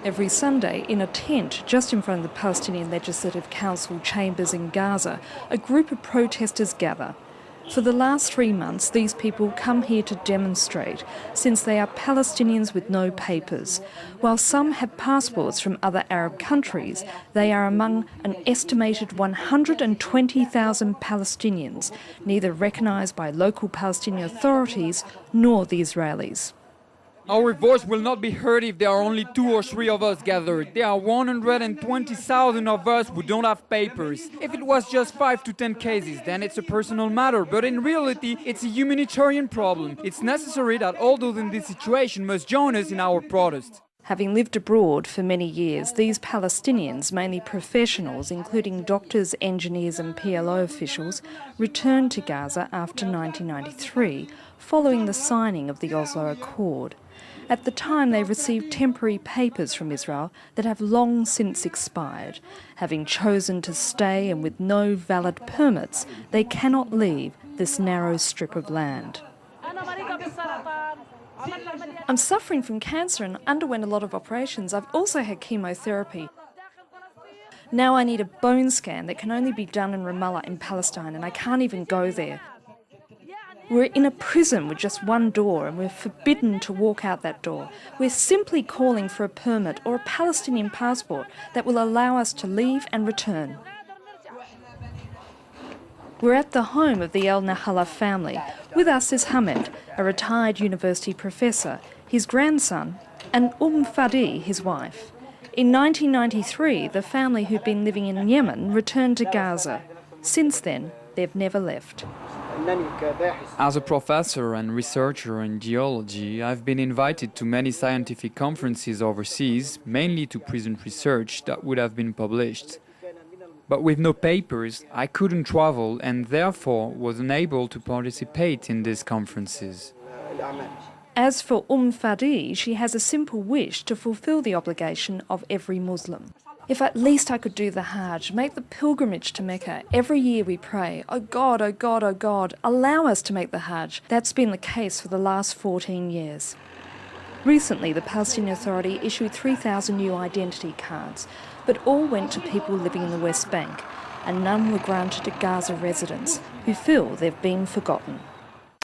Every Sunday, in a tent just in front of the Palestinian Legislative Council chambers in Gaza, a group of protesters gather. For the last 3 months, these people come here to demonstrate, since they are Palestinians with no papers. While some have passports from other Arab countries, they are among an estimated 120,000 Palestinians, neither recognised by local Palestinian authorities nor the Israelis. Our voice will not be heard if there are only 2 or 3 of us gathered. There are 120,000 of us who don't have papers. If it was just 5 to 10 cases, then it's a personal matter. But in reality, it's a humanitarian problem. It's necessary that all those in this situation must join us in our protest. Having lived abroad for many years, these Palestinians, mainly professionals, including doctors, engineers and PLO officials, returned to Gaza after 1993, following the signing of the Olso Accord. At the time, they received temporary papers from Israel that have long since expired. Having chosen to stay and with no valid permits, they cannot leave this narrow strip of land. I'm suffering from cancer and underwent a lot of operations. I've also had chemotherapy. Now I need a bone scan that can only be done in Ramallah in Palestine, and I can't even go there. We're in a prison with just one door and we're forbidden to walk out that door. We're simply calling for a permit or a Palestinian passport that will allow us to leave and return. We're at the home of the El Nahala family. With us is Hamed, a retired university professor, his grandson, and Fadi, his wife. In 1993, the family who'd been living in Yemen returned to Gaza. Since then, they've never left. As a professor and researcher in geology, I've been invited to many scientific conferences overseas, mainly to prison research that would have been published. But with no papers, I couldn't travel and therefore was unable to participate in these conferences. As for Fadi, she has a simple wish to fulfill the obligation of every Muslim. If at least I could do the Hajj, make the pilgrimage to Mecca. Every year we pray, oh God, oh God, oh God, allow us to make the Hajj. That's been the case for the last 14 years. Recently, the Palestinian Authority issued 3,000 new identity cards, but all went to people living in the West Bank, and none were granted to Gaza residents who feel they've been forgotten.